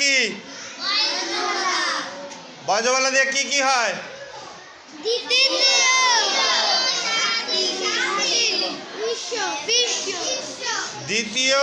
কি? বজ্রবালা দিয়ে কি কি হয়? দ্বিতীয়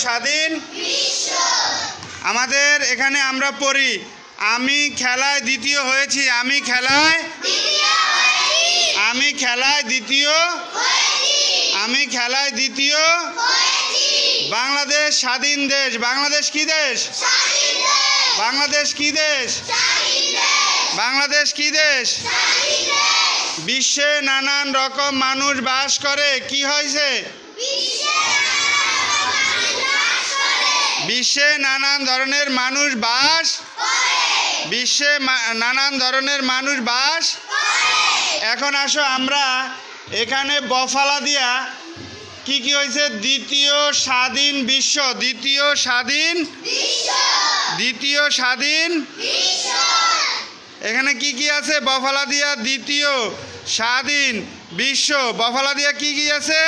স্বাধীন আমাদের এখানে আমরা পড়ি আমি খেলায় দ্বিতীয় হয়েছি, আমি খেলায় দ্বিতীয় বাংলাদেশ স্বাধীন দেশ। বাংলাদেশ কি দেশ? বাংলাদেশ কি দেশ? বিশ্বে নানান রকম মানুষ বাস করে। কি হয়েছে? বিশ্বে নানান ধরনের মানুষ বাস। এখন আসো আমরা এখানে বফালা দিয়া কি কি হয়েছে? দ্বিতীয় স্বাধীন বিশ্ব এখানে কি কি আছে? বফালা দিয়া দ্বিতীয় স্বাধীন বিশ্ব। বফালা দিয়া কি কি আছে?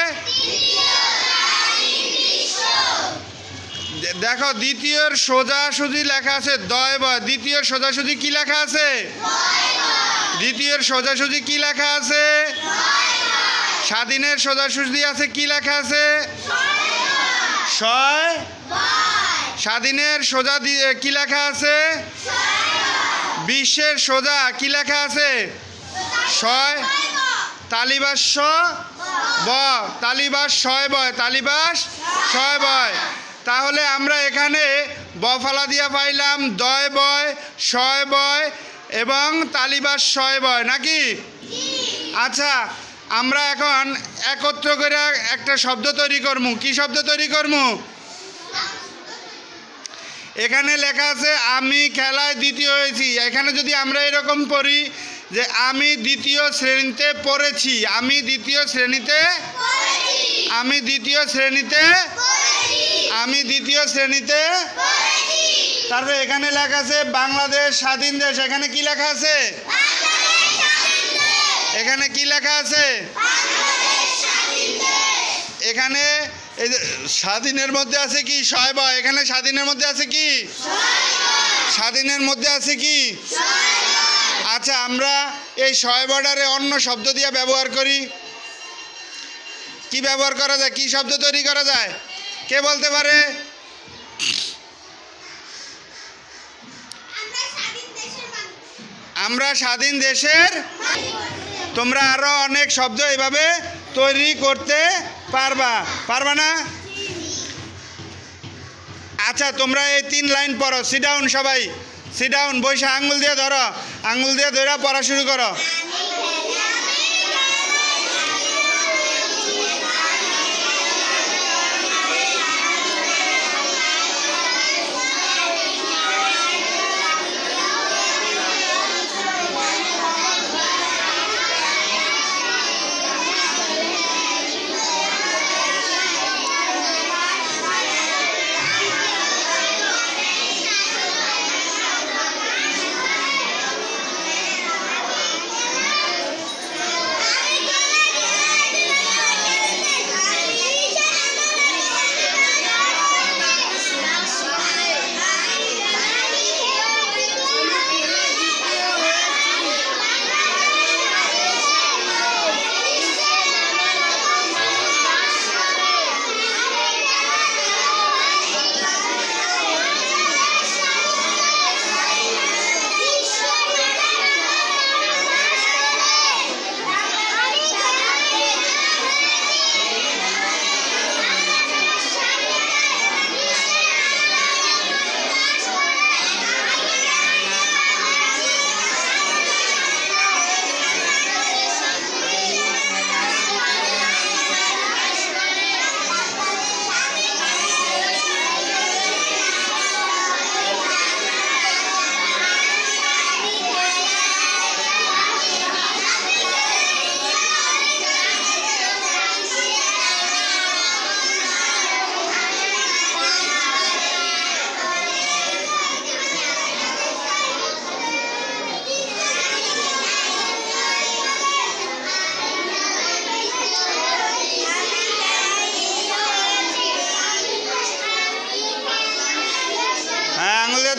দেখো দ্বিতীয়র সোজাসুজি লেখা আছে দয় বয়। দ্বিতীয়র সোজাসুজি কি লেখা আছে? স্বাধীনের সোজাসুজি আছে কি লেখা আছে? শয়। স্বাধীনের সোজা কি লেখা আছে? বিশ্বের সোজা কি লেখা আছে? শয়। তালিবাস ব, তালিবাস শয় বয়। তাহলে আমরা এখানে বফালা দিয়া পাইলাম দয় বয়, শয় বয় এবং তালিবাস শয় বয়, নাকি? আচ্ছা, আমরা এখন একত্র করে একটা শব্দ তৈরি করবো। কি শব্দ তৈরি করবো? এখানে লেখা আছে আমি খেলায় দ্বিতীয় হয়েছি। এখানে যদি আমরা এরকম পড়ি যে আমি দ্বিতীয় শ্রেণীতে পড়েছি, তারপরে এখানে লেখা আছে বাংলাদেশ স্বাধীন দেশ। এখানে কি লেখা আছে? এখানে এই যে স্বাধীনের মধ্যে আছে কি? শয় বয়। এখানে স্বাধীনের মধ্যে আছে কি? আচ্ছা, আমরা এই শয় বর্ডারে অন্য শব্দ দিয়ে ব্যবহার করি। কি ব্যবহার করা যায়? কি শব্দ তৈরি করা যায়? কে বলতে পারে? আমরা স্বাধীন দেশের। তোমরা আরো অনেক শব্দ এইভাবে তৈরি করতে পারবা না? আচ্ছা, তোমরা এই 3 লাইন পড়ো। সিট ডাউন, সবাই সিট ডাউন। বৈশা আঙ্গুল দিয়ে ধরো, পড়া শুরু করো।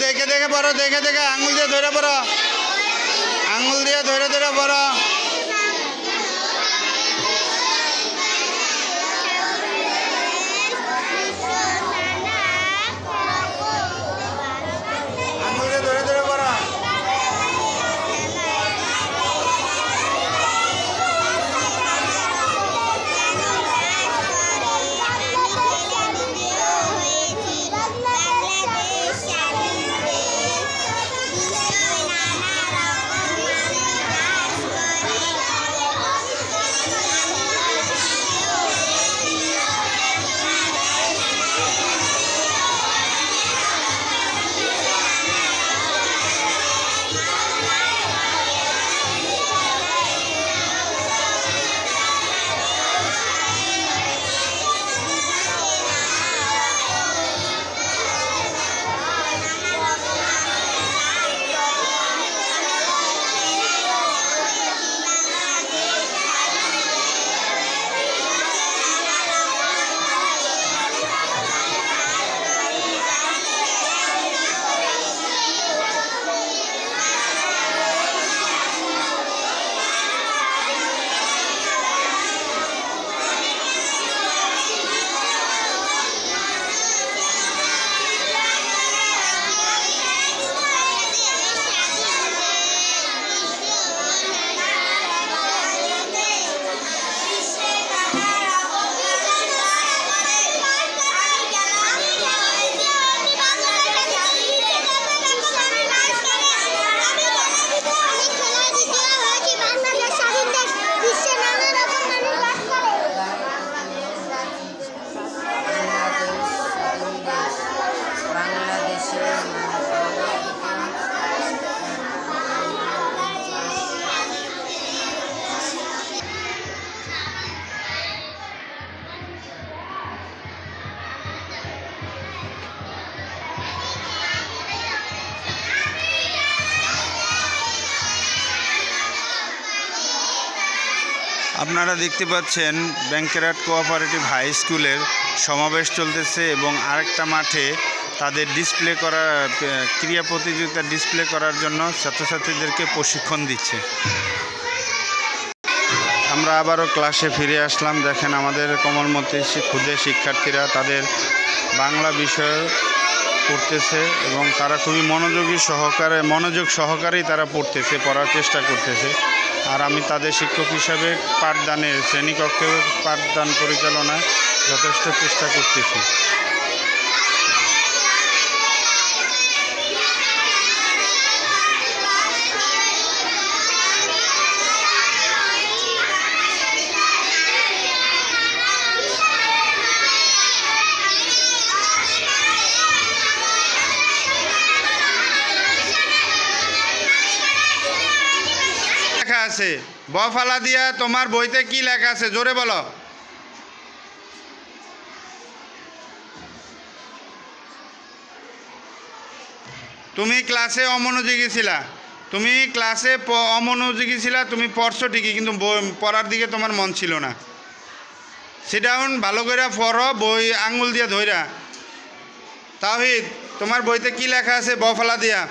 দেখে দেখে পড়ো, দেখে দেখে আঙুল দিয়ে ধরে পড়ো, আঙুল দিয়ে ধরে ধরে পড়ো। আঙুল দিয়ে ধরে ধরে পড়ো। আপনারা দেখতে পাচ্ছেন ব্যাংকেরহাট কোঅপারেটিভ হাই স্কুলের সমাবেশ চলতেছে এবং আরেকটা মাঠে তাদের ডিসপ্লে করা ক্রীড়া প্রতিযোগিতা ডিসপ্লে করার জন্য ছাত্রছাত্রীদেরকে প্রশিক্ষণ দিচ্ছে। আমরা আবারও ক্লাসে ফিরে আসলাম। দেখেন আমাদের কোমলমতি ক্ষুদে শিক্ষার্থীরা তাদের বাংলা বিষয় পড়তেছে এবং তারা খুবই মনোযোগ সহকারেই তারা পড়ার চেষ্টা করতেছে। আর আমি তাদের শিক্ষক হিসাবে পাঠদানের শ্রেণীকক্ষে পাঠদান পরিচালনায় যথেষ্ট চেষ্টা করতেছি। আছে বফালা দিয়া তোমার বইতে কি লেখা আছে জোরে বলো। তুমি ক্লাসে অমনোযোগী ছিলা, তুমি পড়ছো ঠিকই কিন্তু পড়ার দিকে তোমার মন ছিল না। সিট ডাউন, ভালো করে পড়ো, বই আঙ্গুল দিয়া ধইরা। তাওহীদ তোমার বইতে কি লেখা আছে বফালা দিয়া?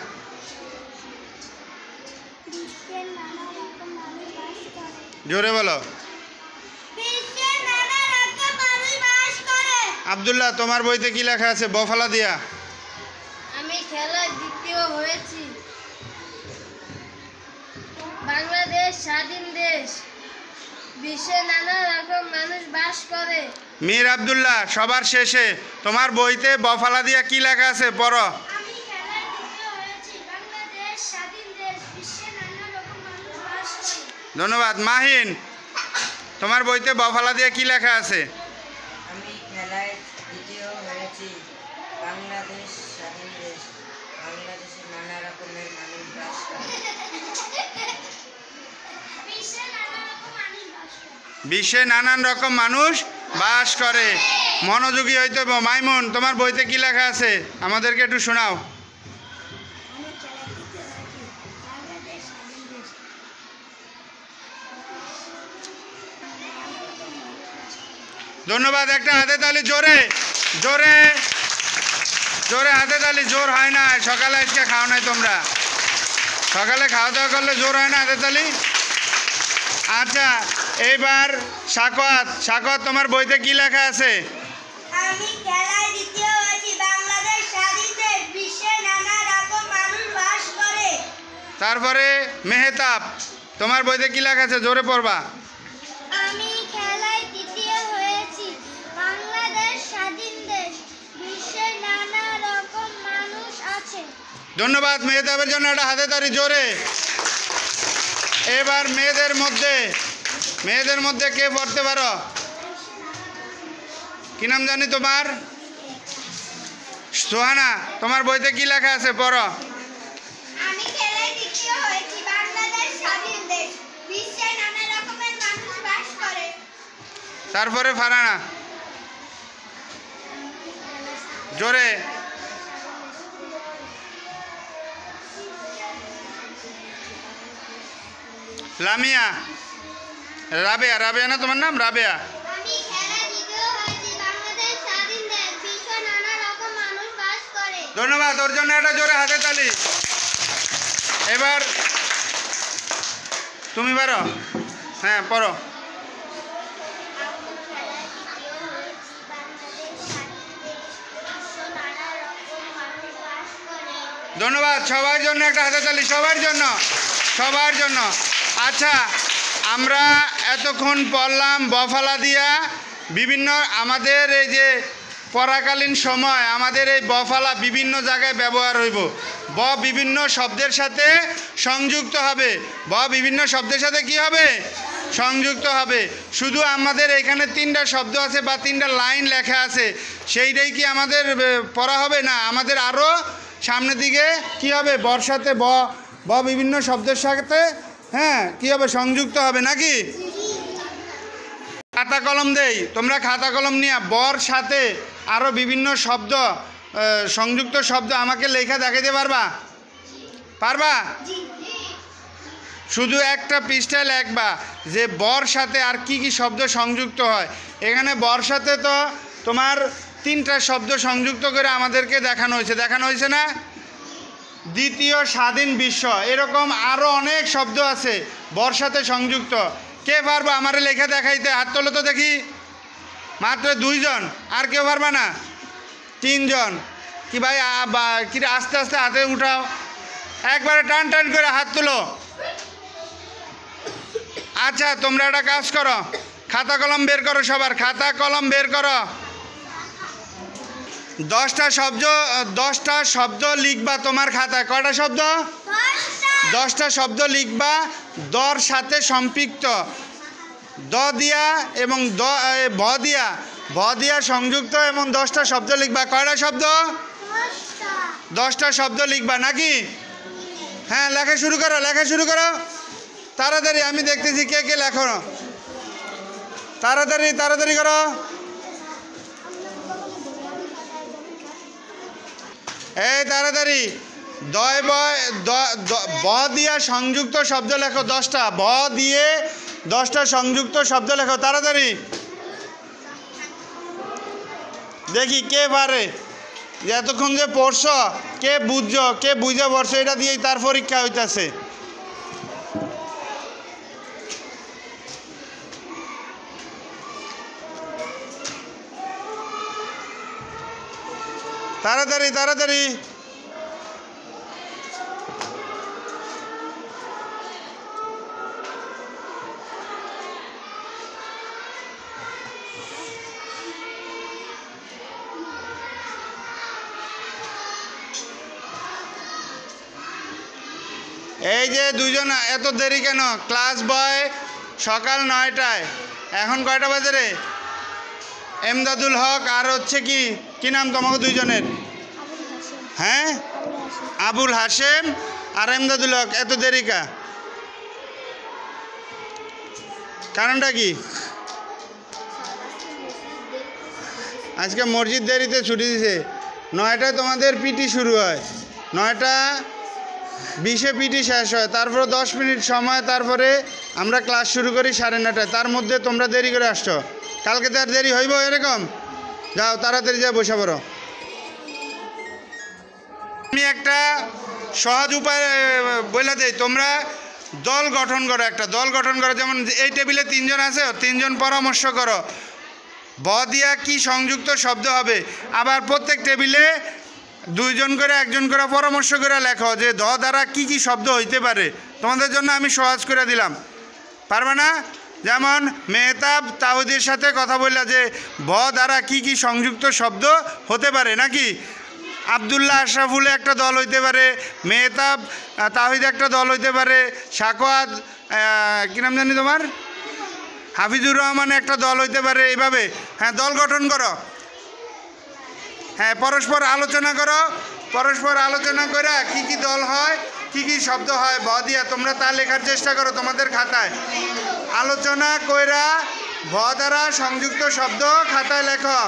জোরে বলো। আব্দুল্লাহ তোমার বইতে কি লেখা আছে বফালা দিয়া? আমি খেলায় দ্বিতীয় হয়েছি। বাংলাদেশ স্বাধীন দেশ, বিশ্বে নানা রকম মানুষ বাস করে। মীর আব্দুল্লাহ সবার শেষে তোমার বইতে বফালা দিয়া কি লেখা আছে পড়ো। আমি খেলায় দ্বিতীয় হয়েছি। বাংলাদেশ স্বাধীন দেশ, বিশ্বে নানা রকম মানুষ বাস করে। ধন্যবাদ। মাহিন তোমার বইতে বফালা দিয়া কি লেখা আছে? আমি খেলায় দ্বিতীয় হয়েছি। বাংলাদেশ স্বাধীন দেশ, বাংলাদেশে নানা রকমের মানুষ বাস করে। বিশ্বে নানান রকম মানুষ বাস করে। মনোযোগী হইতে হবে। মাইমুন তোমার বইতে কি লেখা আছে আমাদেরকে একটু শোনাও। ধন্যবাদ। একটা হাতে তালি জোরে জোরে। জোরে হাতে তালি, জোর হয় না। সকালে আজকে খাও নাই তোমরা, সকালে খাওয়া দাওয়া করলে জোর হয় না হাতে তালি। আচ্ছা, এইবার সাকওয়াত, সাকওয়াত তোমার বইতে কি লেখা আছে? আমি খেলায় দ্বিতীয় হয়েছি, বাংলাদেশ স্বাধীন দেশ, বিশ্বে নানা রকম মানুষ বাস করে। তারপরে মেহতাব, তোমার বইতে কি লেখা আছে? জোরে পড়বা। আমি খেলায় তৃতীয় হয়েছি, বাংলাদেশ স্বাধীন দেশ, বিশ্বে নানা রকম মানুষ আছে। ধন্যবাদ মেহতাবের জন্য একটা হাতে তালি জোরে। এবার মেয়েদের মধ্যে কে পড়তে পারো? কি নাম জানি তোমার? সোহানা, তোমার বইতে কি লেখা আছে? পড়ো। আমি খেলায় তৃতীয় হয়েছি, বাংলাদেশ স্বাধীন দেশ, বিশ্বে নানা রকমের মানুষ বাস করে। তারপরে ফারানা, জোরে। লামিয়া, রাবেয়া, রাবেয়া না তোমার নাম? রাবেয়া। আমি খেলায় দ্বিতীয় হয়েছি, বাংলাদেশ স্বাধীন দেশ, বিশ্বে নানা রকম মানুষ বাস করে। ধন্যবাদ, ওর জন্য একটা জোরে হাতে তালি। এবার তুমি পারো? হ্যাঁ, পড়ো। ধন্যবাদ, সবার জন্য একটা হাতে তালি, সবার জন্য, সবার জন্য। আচ্ছা, আমরা এতক্ষণ পড়লাম বফালা দিয়া বিভিন্ন, আমাদের এই যে পড়াকালীন সময় আমাদের এই বফালা বিভিন্ন জায়গায় ব্যবহার হইব। ব বিভিন্ন শব্দের সাথে সংযুক্ত হবে, ব বিভিন্ন শব্দের সাথে কি হবে? সংযুক্ত হবে। শুধু আমাদের এখানে 3টা শব্দ আছে বা 3টা লাইন লেখা আছে, সেইটাই কি আমাদের পড়া হবে না? আমাদের আরও সামনের দিকে কি হবে? বর সাথে ব বিভিন্ন শব্দের সাথে হ্যাঁ কি হবে? সংযুক্ত হবে নাকি? খাতা কলম দেই, তোমরা খাতা কলম নিয়ে বর সাথে আরও বিভিন্ন শব্দ, সংযুক্ত শব্দ আমাকে লেখা দেখাইতে পারবা? পারবা? শুধু একটা পৃষ্ঠায় লেখবা যে বর সাথে আর কি কি শব্দ সংযুক্ত হয়। এখানে বর সাথে তো তোমার 3টা শব্দ সংযুক্ত করে আমাদেরকে দেখানো হয়েছে না? দ্বিতীয় স্বাধীন বিশ্ব, এরকম আরও অনেক শব্দ আছে বর সাথে সংযুক্ত। কে পারবো আমারে লেখা দেখাইতে? হাত তোলো তো দেখি। মাত্র 2 জন, আর কেউ পারবা না? 3 জন। কি ভাই, কি আস্তে আস্তে হাতে উঠাও, একবারে টান টান করে হাত তুলো। আচ্ছা, তোমরা একটা কাজ করো, খাতা কলম বের করো, সবার খাতা কলম বের করো। 10টা শব্দ লিখবা তোমার খাতায়। কয়টা শব্দ? 10টা শব্দ লিখবা, দর সাথে সম্পৃক্ত, দ দিয়া এবং ভ দিয়া সংযুক্ত, এবং 10টা শব্দ লিখবা। কয়টা শব্দ? 10টা শব্দ লিখবা নাকি? হ্যাঁ, লেখা শুরু করো, লেখা শুরু করো তাড়াতাড়ি। আমি দেখতেছি কে কে লেখো, তাড়াতাড়ি তাড়াতাড়ি করো। এই তাড়াতাড়ি, ব দিয়া সংযুক্ত শব্দ লেখো 10টা, ব দিয়ে 10টা সংযুক্ত শব্দ লেখো তাড়াতাড়ি। দেখি কে পারে। এতক্ষণ যে পড়ছো, কে বুঝছো, কে বুঝে পড়ছো, এটা দিয়েই তার পরীক্ষা হইতেছে। তাড়াতাড়ি তাড়াতাড়ি। এই যে 2 জন, এত দেরি কেন? ক্লাস বয় সকাল 9টায়, এখন কয়টা বাজে রে? এমদাদুল হক আর হচ্ছে কি নাম তোমাকে 2 জনের? হ্যাঁ, আবুল হাশেম আর এমদাদুল হক। এত দেরি কা? কারণটা কি? আজকে মসজিদ দেরিতে ছুটি দিছে। 9টায় তোমাদের পিটি শুরু হয়, 9:20 পিটি শেষ হয়, তারপরে 10 মিনিট সময়, তারপরে আমরা ক্লাস শুরু করি 9:30টায়। তার মধ্যে তোমরা দেরি করে আসছো। কালকে তো আর দেরি হইব এরকম? যাও তাড়াতাড়ি যা বসে পড়ো। আমি একটা সহজ উপায় বলে দেই, তোমরা দল গঠন করো, একটা দল গঠন করো। যেমন এই টেবিলে 3 জন আছে, 3 জন পরামর্শ করো ব দিয়া কি সংযুক্ত শব্দ হবে। আবার প্রত্যেক টেবিলে 2 জন করে 1 জন করে পরামর্শ করে লেখো যে দ দ্বারা কি কি শব্দ হইতে পারে। তোমাদের জন্য আমি সহজ করে দিলাম, পারবে না? যেমন মেহতাব তাওহীদের সাথে কথা বললা যে ব দ্বারা কি কি সংযুক্ত শব্দ হতে পারে, নাকি? আবদুল্লাহ আশরাফুলে একটা দল হইতে পারে, মেহতাব তাওহীদ একটা দল হইতে পারে, সাকোয়াত কী নাম জানি তোমার, হাফিজুর রহমান একটা দল হইতে পারে। এইভাবে হ্যাঁ দল গঠন করো, হ্যাঁ পরস্পর আলোচনা করো, পরস্পর আলোচনা করে কি কি দল হয়, কি কি শব্দ হয় ভ দিয়া, তোমরা তা লেখার চেষ্টা করো তোমাদের খাতায়। আলোচনা কইরা ভ দ্বারা সংযুক্ত শব্দ খাতায় লেখো।